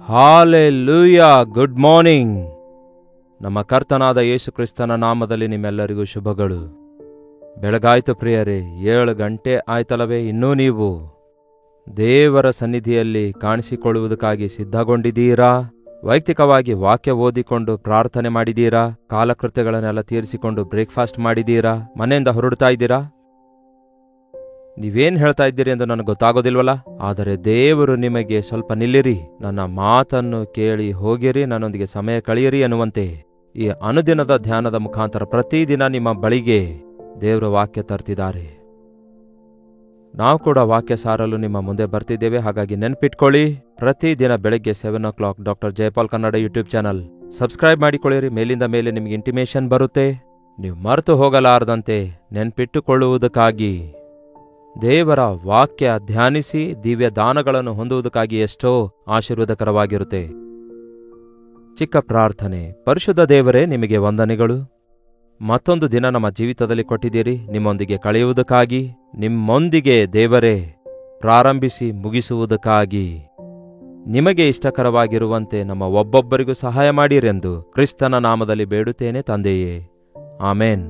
Hallelujah. Good morning. ನಮ್ಮ ಕರ್ತನಾದ ಯೇಸು ಕ್ರಿಸ್ತನ ನಾಮದಲ್ಲಿ ನಿಮ್ಮೆಲ್ಲರಿಗೂ ಶುಭಗಳು. ಬೆಳಗಾಯ್ತು ಪ್ರಿಯರೇ, 7 ಗಂಟೆ ಆಯ್ತಲ್ಲವೇ? ಇನ್ನೂ ನೀವು ದೇವರ ಸನ್ನಿಧಿಯಲ್ಲಿ ಕಾಣಿಸಿಕೊಳ್ಳುವುದಕ್ಕಾಗಿ ಸಿದ್ಧಗೊಂಡಿದ್ದೀರಾ? ವೈಯಕ್ತಿಕವಾಗಿ ವಾಕ್ಯ ಓದಿಕೊಂಡು ಪ್ರಾರ್ಥನೆ ಮಾಡಿದ್ದೀರಾ? ಕಾಲಕೃತ್ಯಗಳನ್ನೆಲ್ಲ ತೀರಿಸಿಕೊಂಡು ಬ್ರೇಕ್ಫಾಸ್ಟ್ ಮಾಡಿದ್ದೀರಾ? ಮನೆಯಿಂದ ಹೊರಡ್ತಾ ಇದ್ದೀರಾ? ನೀವೇನ್ ಹೇಳ್ತಾ ಇದ್ದೀರಿ ಎಂದು ನನಗೆ ಗೊತ್ತಾಗೋದಿಲ್ವಲ್ಲ. ಆದರೆ ದೇವರು ನಿಮಗೆ ಸ್ವಲ್ಪ ನಿಲ್ಲಿರಿ, ನನ್ನ ಮಾತನ್ನು ಕೇಳಿ ಹೋಗಿರಿ, ನನ್ನೊಂದಿಗೆ ಸಮಯ ಕಳೆಯಿರಿ ಎನ್ನುವಂತೆ ಈ ಅನುದಿನದ ಧ್ಯಾನದ ಮುಖಾಂತರ ಪ್ರತಿದಿನ ನಿಮ್ಮ ಬಳಿಗೆ ದೇವರ ವಾಕ್ಯ ತರ್ತಿದ್ದಾರೆ. ನಾವು ಕೂಡ ವಾಕ್ಯ ಸಾರಲು ನಿಮ್ಮ ಮುಂದೆ ಬರ್ತಿದ್ದೇವೆ. ಹಾಗಾಗಿ ನೆನ್ಪಿಟ್ಕೊಳ್ಳಿ, ಪ್ರತಿದಿನ ಬೆಳಗ್ಗೆ 7 doctor Jayapal Kannada YouTube channel subscribe ಮಾಡಿಕೊಳ್ಳಿರಿ. ಮೇಲಿಂದ ಮೇಲೆ ನಿಮಗೆ ಇಂಟಿಮೇಷನ್ ಬರುತ್ತೆ. ನೀವು ಮರೆತು ಹೋಗಲಾರದಂತೆ ನೆನ್ಪಿಟ್ಟುಕೊಳ್ಳುವುದಕ್ಕಾಗಿ ದೇವರ ವಾಕ್ಯ ಧ್ಯಾನಿಸಿ ದಿವ್ಯ ದಾನಗಳನ್ನು ಹೊಂದುವುದಕ್ಕಾಗಿ ಎಷ್ಟೋ ಆಶೀರ್ವಾದಕರವಾಗಿರುತ್ತೆ. ಚಿಕ್ಕ ಪ್ರಾರ್ಥನೆ. ಪರಿಶುದ್ಧ ದೇವರೇ, ನಿಮಗೆ ವಂದನೆಗಳು. ಮತ್ತೊಂದು ದಿನ ನಮ್ಮ ಜೀವಿತದಲ್ಲಿ ಕೊಟ್ಟಿದ್ದೀರಿ ನಿಮ್ಮೊಂದಿಗೆ ಕಳೆಯುವುದಕ್ಕಾಗಿ, ನಿಮ್ಮೊಂದಿಗೆ ದೇವರೇ ಪ್ರಾರಂಭಿಸಿ ಮುಗಿಸುವುದಕ್ಕಾಗಿ. ನಿಮಗೆ ಇಷ್ಟಕರವಾಗಿರುವಂತೆ ನಮ್ಮ ಒಬ್ಬೊಬ್ಬರಿಗೂ ಸಹಾಯ ಮಾಡಿರೆಂದು ಕ್ರಿಸ್ತನ ನಾಮದಲ್ಲಿ ಬೇಡುತ್ತೇನೆ ತಂದೆಯೇ, ಆಮೇನ್.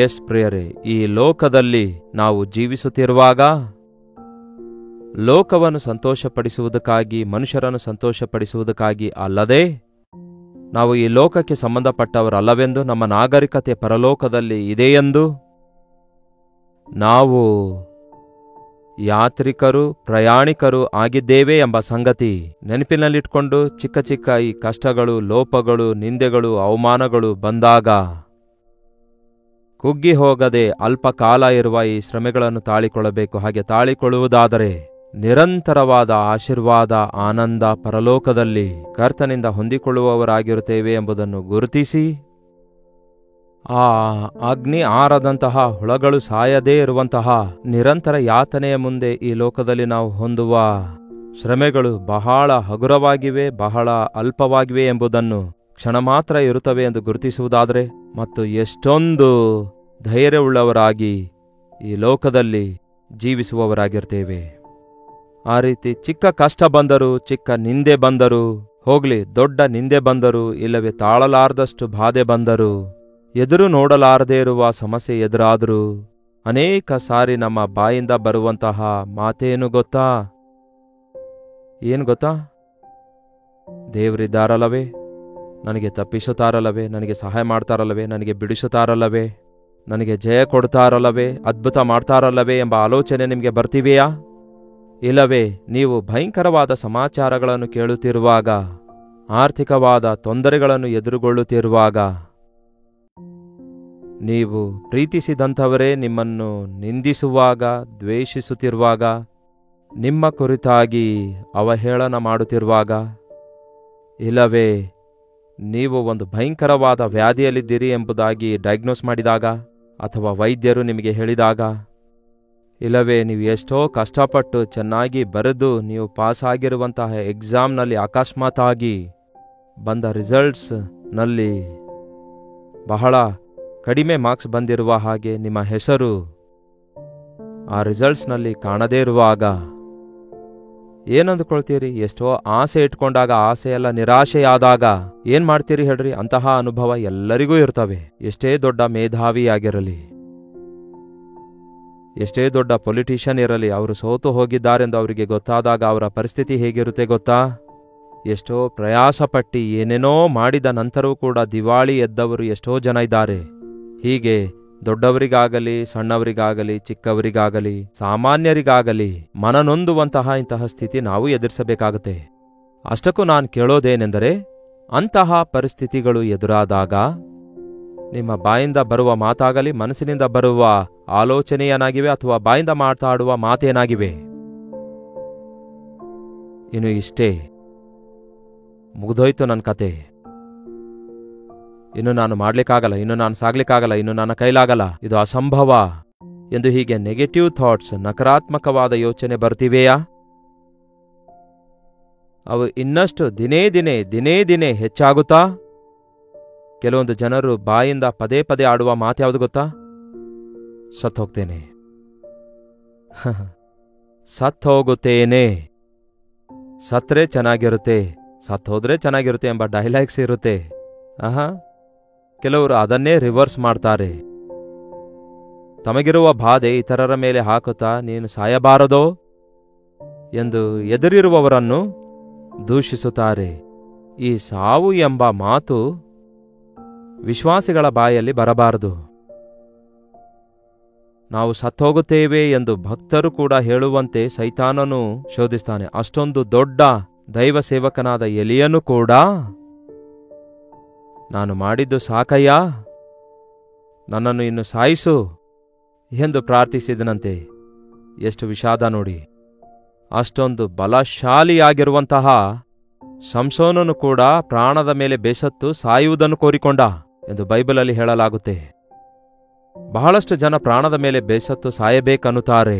ಎಸ್ ಪ್ರಿಯರೇ, ಈ ಲೋಕದಲ್ಲಿ ನಾವು ಜೀವಿಸುತ್ತಿರುವಾಗ ಲೋಕವನ್ನು ಸಂತೋಷಪಡಿಸುವುದಕ್ಕಾಗಿ, ಮನುಷ್ಯರನ್ನು ಸಂತೋಷಪಡಿಸುವುದಕ್ಕಾಗಿ ಅಲ್ಲದೆ, ನಾವು ಈ ಲೋಕಕ್ಕೆ ಸಂಬಂಧಪಟ್ಟವರಲ್ಲವೆಂದು, ನಮ್ಮ ನಾಗರಿಕತೆ ಪರಲೋಕದಲ್ಲಿ ಇದೆಯೆಂದು, ನಾವು ಯಾತ್ರಿಕರು ಪ್ರಯಾಣಿಕರು ಆಗಿದ್ದೇವೆ ಎಂಬ ಸಂಗತಿ ನೆನಪಿನಲ್ಲಿಟ್ಕೊಂಡು ಚಿಕ್ಕ ಚಿಕ್ಕ ಈ ಕಷ್ಟಗಳು, ಲೋಪಗಳು, ನಿಂದೆಗಳು, ಅವಮಾನಗಳು ಬಂದಾಗ ಕುಗ್ಗಿ ಹೋಗದೆ ಅಲ್ಪ ಕಾಲ ಇರುವ ಈ ಶ್ರಮೆಗಳನ್ನು ತಾಳಿಕೊಳ್ಳಬೇಕು. ಹಾಗೆ ತಾಳಿಕೊಳ್ಳುವುದಾದರೆ ನಿರಂತರವಾದ ಆಶೀರ್ವಾದ, ಆನಂದ ಪರಲೋಕದಲ್ಲಿ ಕರ್ತನಿಂದ ಹೊಂದಿಕೊಳ್ಳುವವರಾಗಿರುತ್ತೇವೆ ಎಂಬುದನ್ನು ಗುರುತಿಸಿ, ಆ ಅಗ್ನಿ ಆರದಂತಹ ಹುಳಗಳು ಸಾಯದೇ ಇರುವಂತಹ ನಿರಂತರ ಯಾತನೆಯ ಮುಂದೆ ಈ ಲೋಕದಲ್ಲಿ ನಾವು ಹೊಂದುವ ಶ್ರಮೆಗಳು ಬಹಳ ಹಗುರವಾಗಿವೆ, ಬಹಳ ಅಲ್ಪವಾಗಿವೆ ಎಂಬುದನ್ನು ಕ್ಷಣ ಮಾತ್ರ ಇರುತ್ತವೆ ಎಂದು ಗುರುತಿಸುವುದಾದರೆ, ಮತ್ತು ಎಷ್ಟೊಂದು ಧೈರ್ಯವುಳ್ಳವರಾಗಿ ಈ ಲೋಕದಲ್ಲಿ ಜೀವಿಸುವವರಾಗಿರ್ತೇವೆ. ಆ ರೀತಿ ಚಿಕ್ಕ ಕಷ್ಟ ಬಂದರೂ, ಚಿಕ್ಕ ನಿಂದೆ ಬಂದರೂ, ಹೋಗ್ಲಿ ದೊಡ್ಡ ನಿಂದೆ ಬಂದರೂ, ಇಲ್ಲವೇ ತಾಳಲಾರದಷ್ಟು ಬಾಧೆ ಬಂದರೂ, ಎದುರು ನೋಡಲಾರದೇ ಇರುವ ಸಮಸ್ಯೆ ಎದುರಾದರೂ, ಅನೇಕ ಸಾರಿ ನಮ್ಮ ಬಾಯಿಂದ ಬರುವಂತಹ ಮಾತೇನು ಗೊತ್ತಾ? ಏನು ಗೊತ್ತಾ? ದೇವರಿದ್ದಾರಲ್ಲವೇ, ನನಗೆ ತಪ್ಪಿಸುತ್ತಾರಲ್ಲವೇ, ನನಗೆ ಸಹಾಯ ಮಾಡ್ತಾರಲ್ಲವೇ, ನನಗೆ ಬಿಡಿಸುತ್ತಾರಲ್ಲವೇ, ನನಗೆ ಜಯ ಕೊಡ್ತಾರಲ್ಲವೇ, ಅದ್ಭುತ ಮಾಡ್ತಾರಲ್ಲವೇ ಎಂಬ ಆಲೋಚನೆ ನಿಮಗೆ ಬರ್ತಿವೆಯಾ? ಇಲ್ಲವೇ ನೀವು ಭಯಂಕರವಾದ ಸಮಾಚಾರಗಳನ್ನು ಕೇಳುತ್ತಿರುವಾಗ, ಆರ್ಥಿಕವಾದ ತೊಂದರೆಗಳನ್ನು ಎದುರುಗೊಳ್ಳುತ್ತಿರುವಾಗ, ನೀವು ಪ್ರೀತಿಸಿದಂಥವರೇ ನಿಮ್ಮನ್ನು ನಿಂದಿಸುವಾಗ, ದ್ವೇಷಿಸುತ್ತಿರುವಾಗ, ನಿಮ್ಮ ಕುರಿತಾಗಿ ಅವಹೇಳನ ಮಾಡುತ್ತಿರುವಾಗ, ಇಲ್ಲವೇ ನೀವು ಒಂದು ಭಯಂಕರವಾದ ವ್ಯಾಧಿಯಲ್ಲಿದ್ದೀರಿ ಎಂಬುದಾಗಿ ಡಯಾಗ್ನೋಸ್ ಮಾಡಿದಾಗ, ಅಥವಾ ವೈದ್ಯರು ನಿಮಗೆ ಹೇಳಿದಾಗ, ಇಲ್ಲವೇ ನೀವು ಎಷ್ಟೋ ಕಷ್ಟಪಟ್ಟು ಚೆನ್ನಾಗಿ ಬರೆದು ನೀವು ಪಾಸ್ ಆಗಿರುವಂತಹ ಎಕ್ಸಾಮ್ನಲ್ಲಿ ಅಕಸ್ಮಾತಾಗಿ ಬಂದ ರಿಸಲ್ಟ್ಸ್ನಲ್ಲಿ ಬಹಳ ಕಡಿಮೆ ಮಾರ್ಕ್ಸ್ ಬಂದಿರುವ ಹಾಗೆ ನಿಮ್ಮ ಹೆಸರು ಆ ರಿಸಲ್ಟ್ಸ್ನಲ್ಲಿ ಕಾಣದೇ ಇರುವಾಗ ಏನಂದುಕೊಳ್ತೀರಿ? ಎಷ್ಟೋ ಆಸೆ ಇಟ್ಕೊಂಡಾಗ ಆಸೆಯೆಲ್ಲ ನಿರಾಶೆಯಾದಾಗ ಏನ್ ಮಾಡ್ತೀರಿ ಹೇಳ್ರಿ? ಅಂತಹ ಅನುಭವ ಎಲ್ಲರಿಗೂ ಇರ್ತವೆ. ಎಷ್ಟೇ ದೊಡ್ಡ ಮೇಧಾವಿಯಾಗಿರಲಿ, ಎಷ್ಟೇ ದೊಡ್ಡ ಪೊಲಿಟಿಷಿಯನ್ ಇರಲಿ, ಅವರು ಸೋತು ಹೋಗಿದ್ದಾರೆಂದು ಅವರಿಗೆ ಗೊತ್ತಾದಾಗ ಅವರ ಪರಿಸ್ಥಿತಿ ಹೇಗಿರುತ್ತೆ ಗೊತ್ತಾ? ಎಷ್ಟೋ ಪ್ರಯಾಸಪಟ್ಟು ಏನೇನೋ ಮಾಡಿದ ನಂತರವೂ ಕೂಡ ದಿವಾಳಿ ಎದ್ದವರು ಎಷ್ಟೋ ಜನ ಇದ್ದಾರೆ. ಹೀಗೆ ದೊಡ್ಡವರಿಗಾಗಲಿ, ಸಣ್ಣವರಿಗಾಗಲಿ, ಚಿಕ್ಕವರಿಗಾಗಲಿ, ಸಾಮಾನ್ಯರಿಗಾಗಲಿ ಮನನೊಂದುವಂತಹ ಇಂತಹ ಸ್ಥಿತಿ ನಾವು ಎದುರಿಸಬೇಕಾಗುತ್ತೆ. ಅಷ್ಟಕ್ಕೂ ನಾನು ಕೇಳೋದೇನೆಂದರೆ, ಅಂತಹ ಪರಿಸ್ಥಿತಿಗಳು ಎದುರಾದಾಗ ನಿಮ್ಮ ಬಾಯಿಂದ ಬರುವ ಮಾತಾಗಲಿ, ಮನಸ್ಸಿನಿಂದ ಬರುವ ಆಲೋಚನೆಯೇನಾಗಿವೆ, ಅಥವಾ ಬಾಯಿಂದ ಮಾತಾಡುವ ಮಾತೇನಾಗಿವೆ? ಇನ್ನು ಇಷ್ಟೇ, ಮುಗಿದೋಯ್ತು ನನ್ನ ಕತೆ, ಇನ್ನು ನಾನು ಮಾಡ್ಲಿಕ್ಕಾಗಲ್ಲ, ಇನ್ನು ನಾನು ಸಾಗ್ಲಿಕ್ಕಾಗಲ್ಲ, ಇನ್ನು ನನ್ನ ಕೈಲಾಗಲ್ಲ, ಇದು ಅಸಂಭವ ಎಂದು ಹೀಗೆ ನೆಗೆಟಿವ್ ಥಾಟ್ಸ್, ನಕಾರಾತ್ಮಕವಾದ ಯೋಚನೆ ಬರ್ತಿವೆಯಾ? ಅವು ಇನ್ನಷ್ಟು ದಿನೇ ದಿನೇ ಹೆಚ್ಚಾಗುತ್ತಾ? ಕೆಲವೊಂದು ಜನರು ಬಾಯಿಂದ ಪದೇ ಪದೇ ಆಡುವ ಮಾತ್ಯಾವುದು ಗೊತ್ತಾ? ಸತ್ತೋಗ್ತೇನೆ, ಸತ್ತೋಗುತ್ತೇನೆ, ಸತ್ರೆ ಚೆನ್ನಾಗಿರುತ್ತೆ, ಸತ್ತೋದ್ರೆ ಚೆನ್ನಾಗಿರುತ್ತೆ ಎಂಬ ಡೈಲಾಗ್ಸ್ ಇರುತ್ತೆ. ಕೆಲವರು ಅದನ್ನೇ ರಿವರ್ಸ್ ಮಾಡ್ತಾರೆ. ತಮಗಿರುವ ಬಾಧೆ ಇತರರ ಮೇಲೆ ಹಾಕುತ್ತಾ ನೀನು ಸಾಯಬಾರದೋ ಎಂದು ಎದುರಿರುವವರನ್ನು ದೂಷಿಸುತ್ತಾರೆ. ಈ ಸಾವು ಎಂಬ ಮಾತು ವಿಶ್ವಾಸಿಗಳ ಬಾಯಲ್ಲಿ ಬರಬಾರದು. ನಾವು ಸತ್ತೋಗುತ್ತೇವೆ ಎಂದು ಭಕ್ತರು ಕೂಡ ಹೇಳುವಂತೆ ಸೈತಾನನು ಶೋಧಿಸ್ತಾನೆ. ಅಷ್ಟೊಂದು ದೊಡ್ಡ ದೈವ ಸೇವಕನಾದ ಎಲಿಯನು ಕೂಡ ನಾನು ಮಾಡಿದ್ದು ಸಾಕಯ್ಯ, ನನ್ನನ್ನು ಇನ್ನು ಸಾಯಿಸು ಎಂದು ಪ್ರಾರ್ಥಿಸಿದನಂತೆ. ಎಷ್ಟು ವಿಷಾದ ನೋಡಿ. ಅಷ್ಟೊಂದು ಬಲಶಾಲಿಯಾಗಿರುವಂತಹ ಸಂಸೋನನು ಕೂಡ ಪ್ರಾಣದ ಮೇಲೆ ಬೇಸತ್ತು ಸಾಯುವುದನ್ನು ಕೋರಿಕೊಂಡ ಎಂದು ಬೈಬಲಲ್ಲಿ ಹೇಳಲಾಗುತ್ತೆ. ಬಹಳಷ್ಟು ಜನ ಪ್ರಾಣದ ಮೇಲೆ ಬೇಸತ್ತು ಸಾಯಬೇಕನ್ನುತ್ತಾರೆ.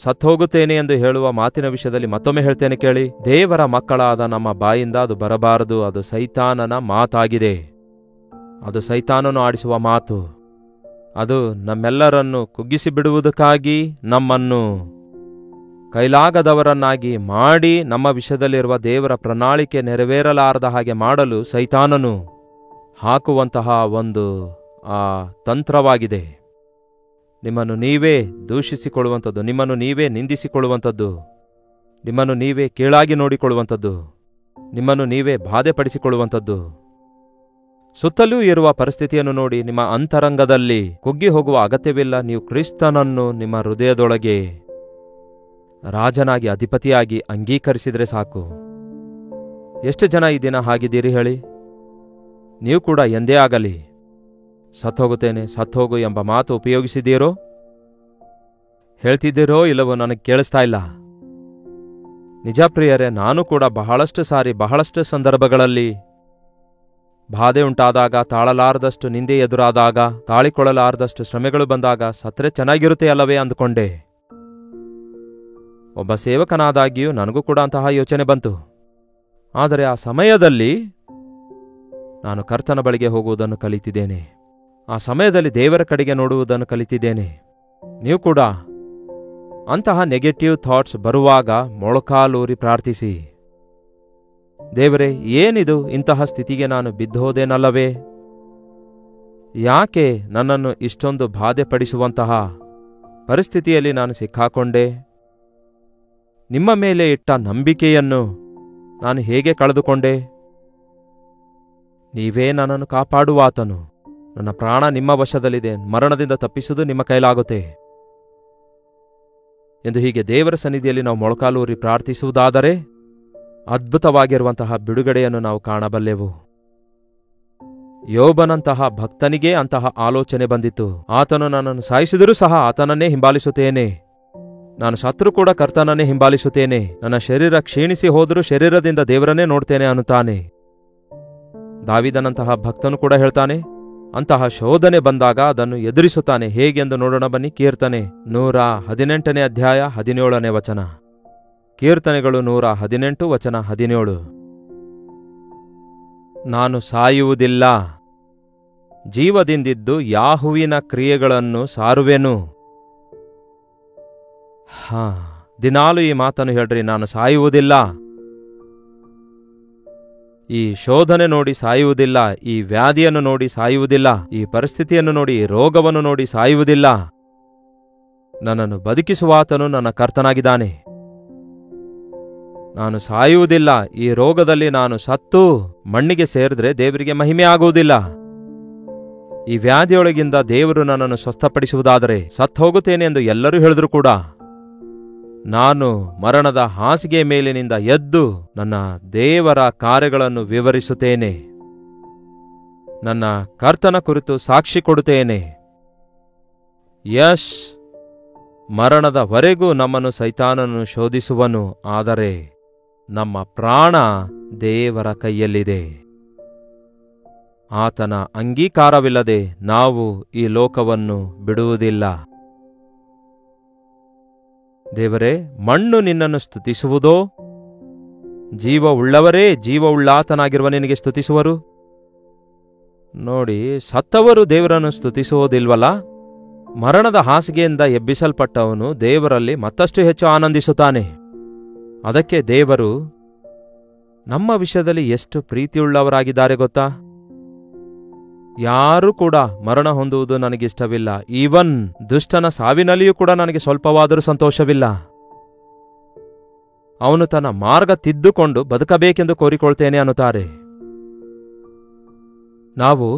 ಸತ್ತೋಗುತ್ತೇನೆ ಎಂದು ಹೇಳುವ ಮಾತಿನ ವಿಷಯದಲ್ಲಿ ಮತ್ತೊಮ್ಮೆ ಹೇಳ್ತೇನೆ ಕೇಳಿ. ದೇವರ ಮಕ್ಕಳಾದ ನಮ್ಮ ಬಾಯಿಂದ ಅದು ಬರಬಾರದು. ಅದು ಸೈತಾನನ ಮಾತಾಗಿದೆ. ಅದು ಸೈತಾನನು ಆಡಿಸುವ ಮಾತು. ಅದು ನಮ್ಮೆಲ್ಲರನ್ನು ಕುಗ್ಗಿಸಿ ಬಿಡುವುದಕ್ಕಾಗಿ, ನಮ್ಮನ್ನು ಕೈಲಾಗದವರನ್ನಾಗಿ ಮಾಡಿ, ನಮ್ಮ ವಿಷಯದಲ್ಲಿರುವ ದೇವರ ಪ್ರಣಾಳಿಕೆ ನೆರವೇರಲಾರದ ಹಾಗೆ ಮಾಡಲು ಸೈತಾನನು ಹಾಕುವಂತಹ ಒಂದು ತಂತ್ರವಾಗಿದೆ. ನಿಮ್ಮನ್ನು ನೀವೇ ದೂಷಿಸಿಕೊಳ್ಳುವಂಥದ್ದು, ನಿಮ್ಮನ್ನು ನೀವೇ ನಿಂದಿಸಿಕೊಳ್ಳುವಂಥದ್ದು, ನಿಮ್ಮನ್ನು ನೀವೇ ಕೀಳಾಗಿ ನೋಡಿಕೊಳ್ಳುವಂಥದ್ದು, ನಿಮ್ಮನ್ನು ನೀವೇ ಬಾಧೆಪಡಿಸಿಕೊಳ್ಳುವಂಥದ್ದು. ಸುತ್ತಲೂ ಇರುವ ಪರಿಸ್ಥಿತಿಯನ್ನು ನೋಡಿ ನಿಮ್ಮ ಅಂತರಂಗದಲ್ಲಿ ಕುಗ್ಗಿ ಹೋಗುವ ಅಗತ್ಯವಿಲ್ಲ. ನೀವು ಕ್ರಿಸ್ತನನ್ನು ನಿಮ್ಮ ಹೃದಯದೊಳಗೆ ರಾಜನಾಗಿ, ಅಧಿಪತಿಯಾಗಿ ಅಂಗೀಕರಿಸಿದರೆ ಸಾಕು. ಎಷ್ಟು ಜನ ಈ ದಿನ ಹಾಗಿದ್ದೀರಿ ಹೇಳಿ? ನೀವು ಕೂಡ ಎಂದೇ ಆಗಲಿ ಸತ್ತೋಗುತ್ತೇನೆ, ಸತ್ತೋಗು ಎಂಬ ಮಾತು ಉಪಯೋಗಿಸಿದ್ದೀರೋ? ಹೇಳ್ತಿದ್ದೀರೋ ಇಲ್ಲವೋ ನನಗೆ ಕೇಳಿಸ್ತಾ ಇಲ್ಲ. ನಿಜ ಪ್ರಿಯರೇ, ನಾನು ಕೂಡ ಬಹಳಷ್ಟು ಸಾರಿ, ಬಹಳಷ್ಟು ಸಂದರ್ಭಗಳಲ್ಲಿ ಬಾಧೆ ಉಂಟಾದಾಗ, ತಾಳಲಾರದಷ್ಟು ನಿಂದೆ ಎದುರಾದಾಗ, ತಾಳಿಕೊಳ್ಳಲಾರದಷ್ಟು ಶ್ರಮೆಗಳು ಬಂದಾಗ ಸತ್ರೆ ಚೆನ್ನಾಗಿರುತ್ತೆ ಅಲ್ಲವೇ ಅಂದುಕೊಂಡೆ. ಒಬ್ಬ ಸೇವಕನಾದಾಗಿಯೂ ನನಗೂ ಕೂಡ ಅಂತಹ ಯೋಚನೆ ಬಂತು. ಆದರೆ ಆ ಸಮಯದಲ್ಲಿ ನಾನು ಕರ್ತನ ಬಳಿಗೆ ಹೋಗುವುದನ್ನು ಕಲಿತಿದ್ದೇನೆ. ಆ ಸಮಯದಲ್ಲಿ ದೇವರ ಕಡೆಗೆ ನೋಡುವುದನ್ನು ಕಲಿತಿದ್ದೇನೆ. ನೀವು ಕೂಡ ಅಂತಹ ನೆಗೆಟಿವ್ ಥಾಟ್ಸ್ ಬರುವಾಗ ಮೊಳಕಾಲೂರಿ ಪ್ರಾರ್ಥಿಸಿ, ದೇವರೇ, ಏನಿದು, ಇಂತಹ ಸ್ಥಿತಿಗೆ ನಾನು ಬಿದ್ದೋದೇನಲ್ಲವೇ? ಯಾಕೆ ನನ್ನನ್ನು ಇಷ್ಟೊಂದು ಬಾಧೆಪಡಿಸುವಂತಹ ಪರಿಸ್ಥಿತಿಯಲ್ಲಿ ನಾನು ಸಿಕ್ಕಾಕೊಂಡೆ? ನಿಮ್ಮ ಮೇಲೆ ಇಟ್ಟ ನಂಬಿಕೆಯನ್ನು ನಾನು ಹೇಗೆ ಕಳೆದುಕೊಂಡೆ? ನೀವೇ ನನ್ನನ್ನು ಕಾಪಾಡುವಾತನು. ನನ್ನ ಪ್ರಾಣ ನಿಮ್ಮ ವಶದಲ್ಲಿದೆ. ಮರಣದಿಂದ ತಪ್ಪಿಸುವುದು ನಿಮ್ಮ ಕೈಲಾಗುತ್ತೆ ಎಂದು ಹೀಗೆ ದೇವರ ಸನ್ನಿಧಿಯಲ್ಲಿ ನಾವು ಮೊಳಕಾಲೂರಿ ಪ್ರಾರ್ಥಿಸುವುದಾದರೆ ಅದ್ಭುತವಾಗಿರುವಂತಹ ಬಿಡುಗಡೆಯನ್ನು ನಾವು ಕಾಣಬಲ್ಲೆವು. ಯೋಬನಂತಹ ಭಕ್ತನಿಗೆ ಅಂತಹ ಆಲೋಚನೆ ಬಂದಿತ್ತು. ಆತನು ನನ್ನನ್ನು ಸಾಯಿಸಿದರೂ ಸಹ ಆತನನ್ನೇ ಹಿಂಬಾಲಿಸುತ್ತೇನೆ, ನಾನು ಸತ್ರು ಕೂಡ ಕರ್ತನನ್ನೇ ಹಿಂಬಾಲಿಸುತ್ತೇನೆ, ನನ್ನ ಶರೀರ ಕ್ಷೀಣಿಸಿ ಹೋದರೂ ಶರೀರದಿಂದ ದೇವರನ್ನೇ ನೋಡ್ತೇನೆ ಅನ್ನುತ್ತಾನೆ. ದಾವೀದನಂತಹ ಭಕ್ತನು ಕೂಡ ಹೇಳ್ತಾನೆ. ಅಂತಹ ಶೋಧನೆ ಬಂದಾಗ ಅದನ್ನು ಎದುರಿಸುತ್ತಾನೆ. ಹೇಗೆಂದು ನೋಡೋಣ ಬನ್ನಿ. ಕೀರ್ತನೆ 118 ಅಧ್ಯಾಯ 17ನೇ ವಚನ. ಕೀರ್ತನೆಗಳು 118 ವಚನ 17. ನಾನು ಸಾಯುವುದಿಲ್ಲ, ಜೀವದಿಂದಿದ್ದು ಯಾಹುವಿನ ಕ್ರಿಯೆಗಳನ್ನು ಸಾರುವೆನು. ದಿನಾಲು ಈ ಮಾತನ್ನು ಹೇಳ್ರಿ, ನಾನು ಸಾಯುವುದಿಲ್ಲ. ಈ ಶೋಧನೆ ನೋಡಿ ಸಾಯುವುದಿಲ್ಲ, ಈ ವ್ಯಾಧಿಯನ್ನು ನೋಡಿ ಸಾಯುವುದಿಲ್ಲ, ಈ ಪರಿಸ್ಥಿತಿಯನ್ನು ನೋಡಿ, ಈ ರೋಗವನ್ನು ನೋಡಿ ಸಾಯುವುದಿಲ್ಲ. ನನ್ನನ್ನು ಬದುಕಿಸುವಾತನು ನನ್ನ ಕರ್ತನಾಗಿದ್ದಾನೆ. ನಾನು ಸಾಯುವುದಿಲ್ಲ. ಈ ರೋಗದಲ್ಲಿ ನಾನು ಸತ್ತು ಮಣ್ಣಿಗೆ ಸೇರಿದ್ರೆ ದೇವರಿಗೆ ಮಹಿಮೆ ಆಗುವುದಿಲ್ಲ. ಈ ವ್ಯಾಧಿಯೊಳಗಿಂದ ದೇವರು ನನ್ನನ್ನು ಸ್ವಸ್ಥಪಡಿಸುವುದಾದರೆ ಸತ್ತೋಗುತ್ತೇನೆ ಎಂದು ಎಲ್ಲರೂ ಹೇಳಿದ್ರು ಕೂಡ ನಾನು ಮರಣದ ಹಾಸಿಗೆ ಮೇಲಿನಿಂದ ಎದ್ದು ನನ್ನ ದೇವರ ಕಾರ್ಯಗಳನ್ನು ವಿವರಿಸುತ್ತೇನೆ. ನನ್ನ ಕರ್ತನ ಕುರಿತು ಸಾಕ್ಷಿ ಕೊಡುತ್ತೇನೆ. ಯಶ್, ಮರಣದವರೆಗೂ ನಮ್ಮನ್ನು ಸೈತಾನನು ಶೋಧಿಸುವನು, ಆದರೆ ನಮ್ಮ ಪ್ರಾಣ ದೇವರ ಕೈಯಲ್ಲಿದೆ. ಆತನ ಅಂಗೀಕಾರವಿಲ್ಲದೆ ನಾವು ಈ ಲೋಕವನ್ನು ಬಿಡುವುದಿಲ್ಲ. ದೇವರೇ, ಮಣ್ಣು ನಿನ್ನನ್ನು ಸ್ತುತಿಸುವುದೋ? ಜೀವವುಳ್ಳವರೇ ಜೀವವುಳ್ಳಾತನಾಗಿರುವ ನಿನಗೆ ಸ್ತುತಿಸುವರು. ನೋಡಿ, ಸತ್ತವರು ದೇವರನ್ನು ಸ್ತುತಿಸುವುದಿಲ್ವಲ್ಲ. ಮರಣದ ಹಾಸಿಗೆಯಿಂದ ಎಬ್ಬಿಸಲ್ಪಟ್ಟವನು ದೇವರಲ್ಲಿ ಮತ್ತಷ್ಟು ಹೆಚ್ಚು ಆನಂದಿಸುತ್ತಾನೆ. ಅದಕ್ಕೆ ದೇವರು ನಮ್ಮ ವಿಷಯದಲ್ಲಿ ಎಷ್ಟು ಪ್ರೀತಿಯುಳ್ಳವರಾಗಿದ್ದಾರೆ ಗೊತ್ತಾ? ಯಾರೂ ಕೂಡ ಮರಣ ಹೊಂದುವುದು ನನಗಿಷ್ಟವಿಲ್ಲ, ಈವನ್ ದುಷ್ಟನ ಸಾವಿನಲ್ಲಿಯೂ ಕೂಡ ನನಗೆ ಸ್ವಲ್ಪವಾದರೂ ಸಂತೋಷವಿಲ್ಲ. ಅವನು ತನ್ನ ಮಾರ್ಗ ತಿದ್ದುಕೊಂಡು ಬದುಕಬೇಕೆಂದು ಕೋರಿಕೊಳ್ತೇನೆ ಅನ್ನುತ್ತಾರೆ. ನಾವು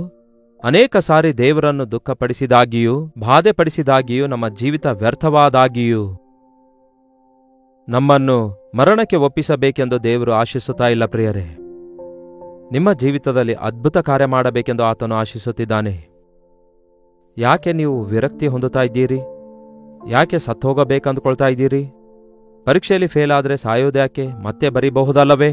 ಅನೇಕ ಸಾರಿ ದೇವರನ್ನು ದುಃಖಪಡಿಸಿದಾಗಿಯೂ ಬಾಧೆಪಡಿಸಿದಾಗಿಯೂ ನಮ್ಮ ಜೀವಿತ ವ್ಯರ್ಥವಾದಾಗಿಯೂ ನಮ್ಮನ್ನು ಮರಣಕ್ಕೆ ಒಪ್ಪಿಸಬೇಕೆಂದು ದೇವರು ಆಶಿಸುತ್ತಾ ಇಲ್ಲ ಪ್ರಿಯರೇ. ನಿಮ್ಮ ಜೀವಿತದಲ್ಲಿ ಅದ್ಭುತ ಕಾರ್ಯ ಮಾಡಬೇಕೆಂದು ಆತನು ಆಶಿಸುತ್ತಿದ್ದಾನೆ. ಯಾಕೆ ನೀವು ವಿರಕ್ತಿ ಹೊಂದುತ್ತಾ ಇದ್ದೀರಿ? ಯಾಕೆ ಸತ್ತೋಗಬೇಕಂದುಕೊಳ್ತಾ ಇದ್ದೀರಿ? ಪರೀಕ್ಷೆಯಲ್ಲಿ ಫೇಲ್ ಆದರೆ ಸಾಯೋದ್ಯಾಕೆ? ಮತ್ತೆ ಬರೀಬಹುದಲ್ಲವೇ?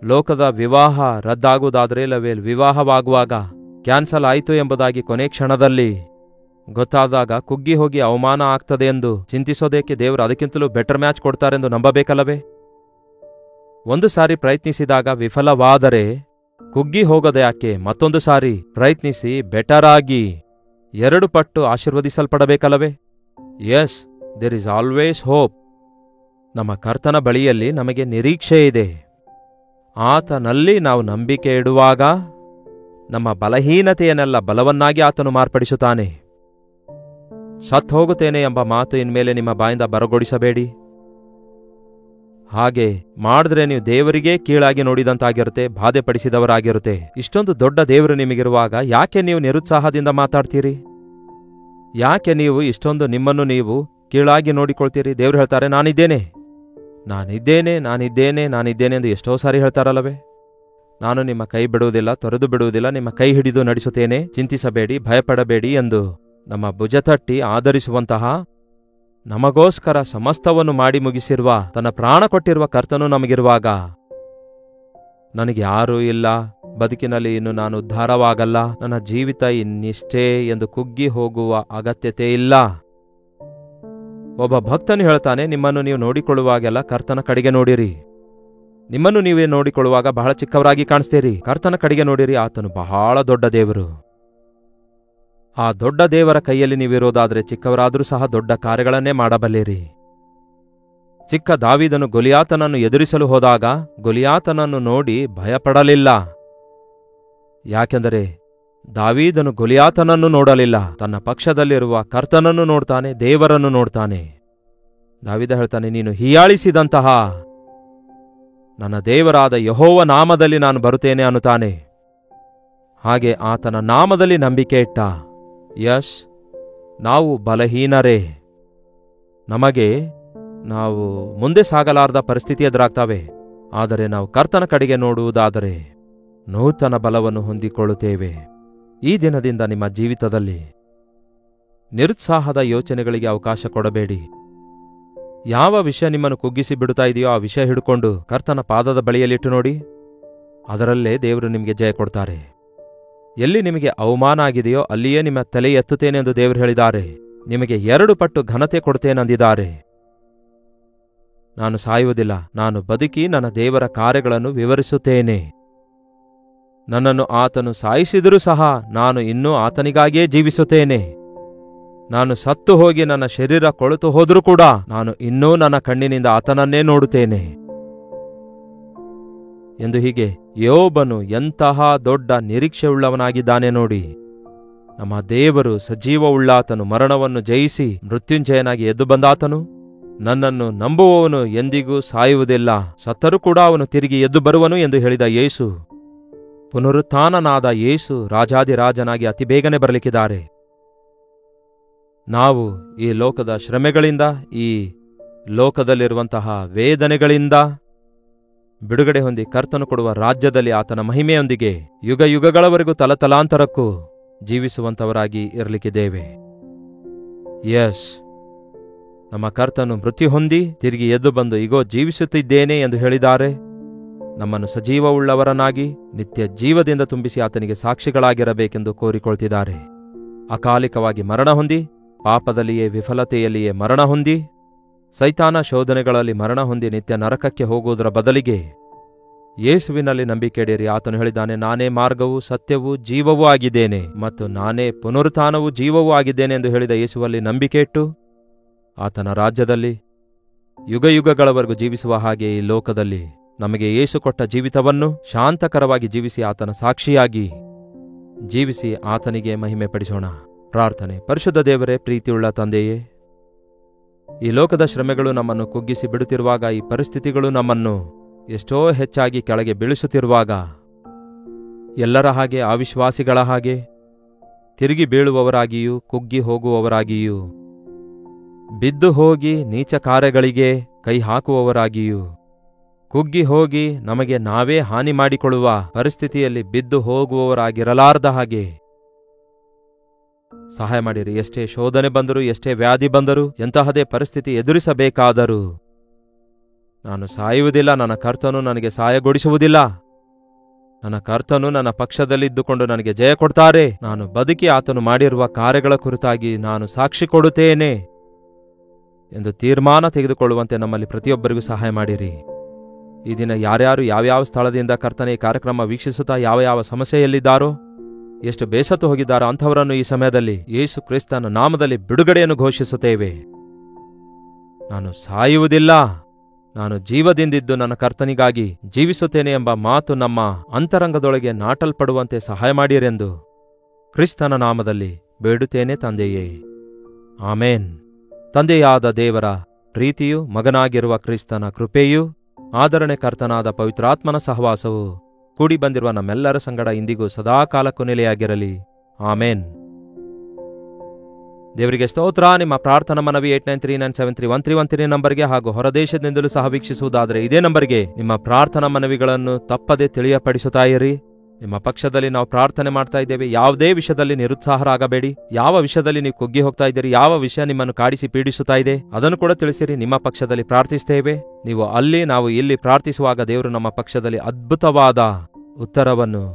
ಲೋಕದ ವಿವಾಹ ರದ್ದಾಗುವುದಾದರೆ ಇಲ್ಲವೇ ವಿವಾಹವಾಗುವಾಗ ಕ್ಯಾನ್ಸಲ್ ಆಯಿತು ಎಂಬುದಾಗಿ ಕೊನೆ ಕ್ಷಣದಲ್ಲಿ ಗೊತ್ತಾದಾಗ ಕುಗ್ಗಿ ಹೋಗಿ ಅವಮಾನ ಆಗ್ತದೆ ಎಂದು ಚಿಂತಿಸೋದೇಕೆ? ದೇವರು ಅದಕ್ಕಿಂತಲೂ ಬೆಟರ್ ಮ್ಯಾಚ್ ಕೊಡ್ತಾರೆಂದು ನಂಬಬೇಕಲ್ಲವೇ? ಒಂದು ಸಾರಿ ಪ್ರಯತ್ನಿಸಿದಾಗ ವಿಫಲವಾದರೆ ಕುಗ್ಗಿ ಹೋಗದೆ ಯಾಕೆ? ಮತ್ತೊಂದು ಸಾರಿ ಪ್ರಯತ್ನಿಸಿ ಬೆಟರ್ ಆಗಿ 2 ಪಟ್ಟು ಆಶೀರ್ವದಿಸಲ್ಪಡಬೇಕಲ್ಲವೇ? Yes, there is always hope. ನಮ್ಮ ಕರ್ತನ ಬಳಿಯಲ್ಲಿ ನಮಗೆ ನಿರೀಕ್ಷೆ ಇದೆ. ಆತನಲ್ಲಿ ನಾವು ನಂಬಿಕೆ ಇಡುವಾಗ ನಮ್ಮ ಬಲಹೀನತೆಯನ್ನೆಲ್ಲ ಬಲವನ್ನಾಗಿ ಆತನು ಮಾರ್ಪಡಿಸುತ್ತಾನೆ. ಸತ್ ಹೋಗುತ್ತೇನೆ ಎಂಬ ಮಾತು ಇನ್ಮೇಲೆ ನಿಮ್ಮ ಬಾಯಿಂದ ಬರಗೊಡಿಸಬೇಡಿ. ಹಾಗೆ ಮಾಡಿದ್ರೆ ನೀವು ದೇವರಿಗೇ ಕೀಳಾಗಿ ನೋಡಿದಂತಾಗಿರುತ್ತೆ, ಬಾಧೆಪಡಿಸಿದವರಾಗಿರುತ್ತೆ. ಇಷ್ಟೊಂದು ದೊಡ್ಡ ದೇವರು ನಿಮಗಿರುವಾಗ ಯಾಕೆ ನೀವು ನಿರುತ್ಸಾಹದಿಂದ ಮಾತಾಡ್ತೀರಿ? ಯಾಕೆ ನೀವು ಇಷ್ಟೊಂದು ನಿಮ್ಮನ್ನು ನೀವು ಕೀಳಾಗಿ ನೋಡಿಕೊಳ್ತೀರಿ? ದೇವರು ಹೇಳ್ತಾರೆ, ನಾನಿದ್ದೇನೆ ಎಂದು ಎಷ್ಟೋ ಸಾರಿ ಹೇಳ್ತಾರಲ್ಲವೇ? ನಾನು ನಿಮ್ಮ ಕೈ ಬಿಡುವುದಿಲ್ಲ, ತೊರೆದು ಬಿಡುವುದಿಲ್ಲ, ನಿಮ್ಮ ಕೈ ಹಿಡಿದು ನಡೆಸುತ್ತೇನೆ, ಚಿಂತಿಸಬೇಡಿ, ಭಯಪಡಬೇಡಿ ಎಂದು ನಮ್ಮ ಭುಜತಟ್ಟಿ ಆದರಿಸುವಂತಹ, ನಮಗೋಸ್ಕರ ಸಮಸ್ತವನ್ನು ಮಾಡಿ ಮುಗಿಸಿರುವ, ತನ್ನ ಪ್ರಾಣ ಕೊಟ್ಟಿರುವ ಕರ್ತನು ನಮಗಿರುವಾಗ ನನಗೆ ಯಾರೂ ಇಲ್ಲ, ಬದುಕಿನಲ್ಲಿ ಇನ್ನು ನಾನು ಉದ್ಧಾರವಾಗಲ್ಲ, ನನ್ನ ಜೀವಿತ ಇನ್ನಿಷ್ಟೇ ಎಂದು ಕುಗ್ಗಿ ಹೋಗುವ ಅಗತ್ಯತೆ ಇಲ್ಲ. ಒಬ್ಬ ಭಕ್ತನು ಹೇಳ್ತಾನೆ, ನಿಮ್ಮನ್ನು ನೀವು ನೋಡಿಕೊಳ್ಳುವಾಗೆಲ್ಲ ಕರ್ತನ ಕಡೆಗೆ ನೋಡಿರಿ. ನಿಮ್ಮನ್ನು ನೀವೇ ನೋಡಿಕೊಳ್ಳುವಾಗ ಬಹಳ ಚಿಕ್ಕವರಾಗಿ ಕಾಣಿಸ್ತೀರಿ. ಕರ್ತನ ಕಡೆಗೆ ನೋಡಿರಿ, ಆತನು ಬಹಳ ದೊಡ್ಡ ದೇವರು. ಆ ದೊಡ್ಡ ದೇವರ ಕೈಯಲ್ಲಿ ನೀವಿರೋದಾದರೆ ಚಿಕ್ಕವರಾದರೂ ಸಹ ದೊಡ್ಡ ಕಾರ್ಯಗಳನ್ನೇ ಮಾಡಬಲ್ಲಿರಿ. ಚಿಕ್ಕ ದಾವೀದನು ಗೊಲಿಯಾತನನ್ನು ಎದುರಿಸಲು ಹೋದಾಗ ಗೊಲಿಯಾತನನ್ನು ನೋಡಿ ಭಯಪಡಲಿಲ್ಲ. ಯಾಕೆಂದರೆ ದಾವೀದನು ಗೊಲಿಯಾತನನ್ನು ನೋಡಲಿಲ್ಲ, ತನ್ನ ಪಕ್ಷದಲ್ಲಿರುವ ಕರ್ತನನ್ನು ನೋಡ್ತಾನೆ, ದೇವರನ್ನು ನೋಡ್ತಾನೆ. ದಾವೀದ ಹೇಳ್ತಾನೆ, ನೀನು ಹೀಯಾಳಿಸಿದಂತಹ ನನ್ನ ದೇವರಾದ ಯೆಹೋವ ನಾಮದಲ್ಲಿ ನಾನು ಬರುತ್ತೇನೆ ಅನ್ನುತ್ತಾನೆ. ಹಾಗೆ ಆತನ ನಾಮದಲ್ಲಿ ನಂಬಿಕೆ ಇಟ್ಟ. ಯಸ್, ನಾವು ಬಲಹೀನರೇ. ನಾವು ಮುಂದೆ ಸಾಗಲಾರದ ಪರಿಸ್ಥಿತಿ ಎದುರಾಗ್ತವೆ. ಆದರೆ ನಾವು ಕರ್ತನ ಕಡೆಗೆ ನೋಡುವುದಾದರೆ ನೂತನ ಬಲವನ್ನು ಹೊಂದಿಕೊಳ್ಳುತ್ತೇವೆ. ಈ ದಿನದಿಂದ ನಿಮ್ಮ ಜೀವಿತದಲ್ಲಿ ನಿರುತ್ಸಾಹದ ಯೋಚನೆಗಳಿಗೆ ಅವಕಾಶ ಕೊಡಬೇಡಿ. ಯಾವ ವಿಷಯ ನಿಮ್ಮನ್ನು ಕುಗ್ಗಿಸಿ ಬಿಡುತ್ತಾ ಇದೆಯೋ ಆ ವಿಷಯ ಹಿಡ್ಕೊಂಡು ಕರ್ತನ ಪಾದದ ಬಳಿಯಲ್ಲಿಟ್ಟು ನೋಡಿ. ಅದರಲ್ಲೇ ದೇವರು ನಿಮಗೆ ಜಯ ಕೊಡ್ತಾರೆ. ಎಲ್ಲಿ ನಿಮಗೆ ಅವಮಾನ ಆಗಿದೆಯೋ ಅಲ್ಲಿಯೇ ನಿಮ್ಮ ತಲೆ ಎತ್ತುತ್ತೇನೆ ಎಂದು ದೇವರು ಹೇಳಿದ್ದಾರೆ. ನಿಮಗೆ 2 ಪಟ್ಟು ಘನತೆ ಕೊಡುತ್ತೇನೆಂದಿದ್ದಾರೆ. ನಾನು ಸಾಯುವುದಿಲ್ಲ, ನಾನು ಬದುಕಿ ನನ್ನ ದೇವರ ಕಾರ್ಯಗಳನ್ನು ವಿವರಿಸುತ್ತೇನೆ. ನನ್ನನ್ನು ಆತನು ಸಾಯಿಸಿದರೂ ಸಹ ನಾನು ಇನ್ನೂ ಆತನಿಗಾಗಿಯೇ ಜೀವಿಸುತ್ತೇನೆ. ನಾನು ಸತ್ತು ಹೋಗಿ ನನ್ನ ಶರೀರ ಕೊಳೆತು ಹೋದರೂ ಕೂಡ ನಾನು ಇನ್ನೂ ನನ್ನ ಕಣ್ಣಿನಿಂದ ಆತನನ್ನೇ ನೋಡುತ್ತೇನೆ ಎಂದು. ಹೀಗೆ ಯೋಬನು ಎಂತಹ ದೊಡ್ಡ ನಿರೀಕ್ಷೆಯುಳ್ಳವನಾಗಿದ್ದಾನೆ ನೋಡಿ. ನಮ್ಮ ದೇವರು ಸಜೀವವುಳ್ಳಾತನು, ಮರಣವನ್ನು ಜಯಿಸಿ ಮೃತ್ಯುಂಜಯನಾಗಿ ಎದ್ದು ಬಂದಾತನು. ನನ್ನನ್ನು ನಂಬುವವನು ಎಂದಿಗೂ ಸಾಯುವುದಿಲ್ಲ, ಸತ್ತರೂ ಕೂಡ ಅವನು ತಿರುಗಿ ಎದ್ದು ಬರುವನು ಎಂದು ಹೇಳಿದ ಯೇಸು, ಪುನರುತ್ಥಾನನಾದ ಯೇಸು ರಾಜಾದಿರಾಜನಾಗಿ ಅತಿ ಬೇಗನೆ ಬರಲಿಕ್ಕಿದ್ದಾರೆ. ನಾವು ಈ ಲೋಕದ ಶ್ರಮೆಗಳಿಂದ, ಈ ಲೋಕದಲ್ಲಿರುವಂತಹ ವೇದನೆಗಳಿಂದ ಬಿಡುಗಡೆ ಹೊಂದಿ ಕರ್ತನು ಕೊಡುವ ರಾಜ್ಯದಲ್ಲಿ ಆತನ ಮಹಿಮೆಯೊಂದಿಗೆ ಯುಗ ಯುಗಗಳವರೆಗೂ ತಲತಲಾಂತರಕ್ಕೂ ಜೀವಿಸುವಂತವರಾಗಿ ಇರಲಿಕ್ಕಿದ್ದೇವೆ. ಯಸ್, ನಮ್ಮ ಕರ್ತನು ಮೃತ್ಯು ಹೊಂದಿ ತಿರುಗಿ ಎದ್ದು ಬಂದು ಇಗೋ ಜೀವಿಸುತ್ತಿದ್ದೇನೆ ಎಂದು ಹೇಳಿದ್ದಾರೆ. ನಮ್ಮನ್ನು ಸಜೀವವುಳ್ಳವರನ್ನಾಗಿ ನಿತ್ಯ ಜೀವದಿಂದ ತುಂಬಿಸಿ ಆತನಿಗೆ ಸಾಕ್ಷಿಗಳಾಗಿರಬೇಕೆಂದು ಕೋರಿಕೊಳ್ತಿದ್ದಾರೆ. ಅಕಾಲಿಕವಾಗಿ ಮರಣ ಹೊಂದಿ, ಪಾಪದಲ್ಲಿಯೇ ವಿಫಲತೆಯಲ್ಲಿಯೇ ಮರಣ ಹೊಂದಿ, ಸೈತಾನ ಶೋಧನೆಗಳಲ್ಲಿ ಮರಣ ಹೊಂದಿ ನಿತ್ಯ ನರಕಕ್ಕೆ ಹೋಗುವುದರ ಬದಲಿಗೆ ಯೇಸುವಿನಲ್ಲಿ ನಂಬಿಕೆ ಇಡಿರಿ. ಆತನು ಹೇಳಿದ್ದಾನೆ, ನಾನೇ ಮಾರ್ಗವೂ ಸತ್ಯವೂ ಜೀವವೂ ಆಗಿದ್ದೇನೆ ಮತ್ತು ನಾನೇ ಪುನರುತ್ಥಾನವೂ ಜೀವವೂ ಆಗಿದ್ದೇನೆ ಎಂದು ಹೇಳಿದ ಯೇಸುವಲ್ಲಿ ನಂಬಿಕೆ ಇಟ್ಟು ಆತನ ರಾಜ್ಯದಲ್ಲಿ ಯುಗಯುಗಗಳವರೆಗೂ ಜೀವಿಸುವ ಹಾಗೆ ಈ ಲೋಕದಲ್ಲಿ ನಮಗೆ ಯೇಸು ಕೊಟ್ಟ ಜೀವಿತವನ್ನು ಶಾಂತಕರವಾಗಿ ಜೀವಿಸಿ ಆತನ ಸಾಕ್ಷಿಯಾಗಿ ಜೀವಿಸಿ ಆತನಿಗೆ ಮಹಿಮೆ ಪಡಿಸೋಣ. ಪ್ರಾರ್ಥನೆ. ಪರಿಶುದ್ಧ ದೇವರೇ, ಪ್ರೀತಿಯುಳ್ಳ ತಂದೆಯೇ, ಈ ಲೋಕದ ಶ್ರಮೆಗಳು ನಮ್ಮನ್ನು ಕುಗ್ಗಿಸಿ ಬಿಡುತ್ತಿರುವಾಗ, ಈ ಪರಿಸ್ಥಿತಿಗಳು ನಮ್ಮನ್ನು ಎಷ್ಟೋ ಹೆಚ್ಚಾಗಿ ಕೆಳಗೆ ಬೀಳಿಸುತ್ತಿರುವಾಗ, ಎಲ್ಲರ ಹಾಗೆ ಅವಿಶ್ವಾಸಿಗಳ ಹಾಗೆ ತಿರುಗಿ ಬೀಳುವವರಾಗಿಯೂ ಕುಗ್ಗಿ ಹೋಗುವವರಾಗಿಯೂ ಬಿದ್ದು ಹೋಗಿ ನೀಚ ಕಾರ್ಯಗಳಿಗೆ ಕೈ ಹಾಕುವವರಾಗಿಯೂ ಕುಗ್ಗಿ ಹೋಗಿ ನಮಗೆ ನಾವೇ ಹಾನಿ ಮಾಡಿಕೊಳ್ಳುವ ಪರಿಸ್ಥಿತಿಯಲ್ಲಿ ಬಿದ್ದು ಹೋಗುವವರಾಗಿರಲಾರ್ದ ಹಾಗೆ ಸಹಾಯ ಮಾಡಿರಿ. ಎಷ್ಟೇ ಶೋಧನೆ ಬಂದರೂ, ಎಷ್ಟೇ ವ್ಯಾಧಿ ಬಂದರೂ, ಎಂತಹದೇ ಪರಿಸ್ಥಿತಿ ಎದುರಿಸಬೇಕಾದರೂ ನಾನು ಸಾಯುವುದಿಲ್ಲ, ನನ್ನ ಕರ್ತನು ನನಗೆ ಸಹಾಯಗೊಳಿಸುವುದಿಲ್ಲ, ನನ್ನ ಕರ್ತನು ನನ್ನ ಪಕ್ಷದಲ್ಲಿದ್ದುಕೊಂಡು ನನಗೆ ಜಯ ಕೊಡ್ತಾರೆ, ನಾನು ಬದುಕಿ ಆತನು ಮಾಡಿರುವ ಕಾರ್ಯಗಳ ಕುರಿತಾಗಿ ನಾನು ಸಾಕ್ಷಿ ಕೊಡುತ್ತೇನೆ ಎಂದು ತೀರ್ಮಾನ ತೆಗೆದುಕೊಳ್ಳುವಂತೆ ನಮ್ಮಲ್ಲಿ ಪ್ರತಿಯೊಬ್ಬರಿಗೂ ಸಹಾಯ ಮಾಡಿರಿ. ಈ ದಿನ ಯಾರ್ಯಾರು ಯಾವ್ಯಾವ ಸ್ಥಳದಿಂದ ಕರ್ತನೆ ಈ ಕಾರ್ಯಕ್ರಮ ವೀಕ್ಷಿಸುತ್ತಾ ಯಾವ ಯಾವ ಸಮಸ್ಯೆಯಲ್ಲಿದ್ದಾರೋ, ಎಷ್ಟು ಬೇಸತ್ತು ಹೋಗಿದ್ದಾರೋ ಅಂಥವರನ್ನು ಈ ಸಮಯದಲ್ಲಿ ಯೇಸು ಕ್ರಿಸ್ತನ ನಾಮದಲ್ಲಿ ಬಿಡುಗಡೆಯನ್ನು ಘೋಷಿಸುತ್ತೇವೆ. ನಾನು ಸಾಯುವುದಿಲ್ಲ, ನಾನು ಜೀವದಿಂದಿದ್ದು ನನ್ನ ಕರ್ತನಿಗಾಗಿ ಜೀವಿಸುತ್ತೇನೆ ಎಂಬ ಮಾತು ನಮ್ಮ ಅಂತರಂಗದೊಳಗೆ ನಾಟಲ್ಪಡುವಂತೆ ಸಹಾಯ ಮಾಡಿರೆಂದು ಕ್ರಿಸ್ತನ ನಾಮದಲ್ಲಿ ಬೇಡುತ್ತೇನೆ ತಂದೆಯೇ, ಆಮೇನ್. ತಂದೆಯಾದ ದೇವರ ಪ್ರೀತಿಯು, ಮಗನಾಗಿರುವ ಕ್ರಿಸ್ತನ ಕೃಪೆಯೂ, ಆದರಣೆ ಕರ್ತನಾದ ಪವಿತ್ರಾತ್ಮನ ಸಹವಾಸವು ಕೂಡಿ ಬಂದಿರುವ ನಮ್ಮೆಲ್ಲರ ಸಂಗಡ ಇಂದಿಗೂ ಸದಾಕಾಲಕ್ಕೂ ನೆಲೆಯಾಗಿರಲಿ. ಆಮೇನ್. ದೇವರಿಗೆ ಸ್ತೋತ್ರ. ನಿಮ್ಮ ಪ್ರಾರ್ಥನಾ ಮನವಿ 8939731313 ನಂಬರ್ಗೆ ಹಾಗೂ ಹೊರದೇಶದಿಂದಲೂ ಸಹ ವೀಕ್ಷಿಸುವುದಾದರೆ ಇದೇ ನಂಬರ್ಗೆ ನಿಮ್ಮ ಪ್ರಾರ್ಥನಾ ಮನವಿಗಳನ್ನು ತಪ್ಪದೆ ತಿಳಿಯಪಡಿಸುತ್ತಾ ಇರಿ. ನಿಮ್ಮ ಪಕ್ಷದಲ್ಲಿ ನಾವು ಪ್ರಾರ್ಥನೆ ಮಾಡ್ತಾ ಇದ್ದೇವೆ. ಯಾವುದೇ ವಿಷಯದಲ್ಲಿ ನಿರುತ್ಸಾಹರಾಗಬೇಡಿ. ಯಾವ ವಿಷಯದಲ್ಲಿ ನೀವು ಕುಗ್ಗಿ ಹೋಗ್ತಾ ಇದ್ದೀರಿ, ಯಾವ ವಿಷಯ ನಿಮ್ಮನ್ನು ಕಾಡಿಸಿ ಪೀಡಿಸುತ್ತಾ ಇದೆ, ಅದನ್ನು ಕೂಡ ತಿಳಿಸಿರಿ. ನಿಮ್ಮ ಪಕ್ಷದಲ್ಲಿ ಪ್ರಾರ್ಥಿಸ್ತೇವೆ. ನೀವು ಅಲ್ಲಿ, ನಾವು ಇಲ್ಲಿ ಪ್ರಾರ್ಥಿಸುವಾಗ ದೇವರು ನಮ್ಮ ಪಕ್ಷದಲ್ಲಿ ಅದ್ಭುತವಾದ ಉತ್ತರವನ್ನು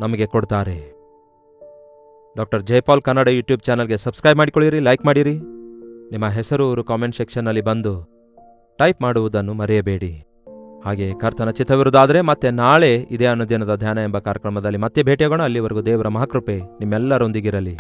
ನಮಗೆ ಕೊಡ್ತಾರೆ. ಡಾಕ್ಟರ್ ಜಯಪಾಲ್ ಕನ್ನಡ ಯೂಟ್ಯೂಬ್ ಚಾನಲ್ಗೆ ಸಬ್ಸ್ಕ್ರೈಬ್ ಮಾಡಿಕೊಳ್ಳಿರಿ, ಲೈಕ್ ಮಾಡಿರಿ. ನಿಮ್ಮ ಹೆಸರು ಕಾಮೆಂಟ್ ಸೆಕ್ಷನ್ನಲ್ಲಿ ಬಂದು ಟೈಪ್ ಮಾಡುವುದನ್ನು ಮರೆಯಬೇಡಿ. ಹಾಗೆ ಕರ್ತನ ಚಿತ್ತವಿರುವುದಾದರೆ ಮತ್ತೆ ನಾಳೆ ಇದೇ ಅನುದಿನದ ಧ್ಯಾನ ಎಂಬ ಕಾರ್ಯಕ್ರಮದಲ್ಲಿ ಮತ್ತೆ ಭೇಟಿಯಾಗೋಣ. ಅಲ್ಲಿವರೆಗೂ ದೇವರ ಮಹಾಕೃಪೆ ನಿಮ್ಮೆಲ್ಲರೊಂದಿಗಿರಲಿ.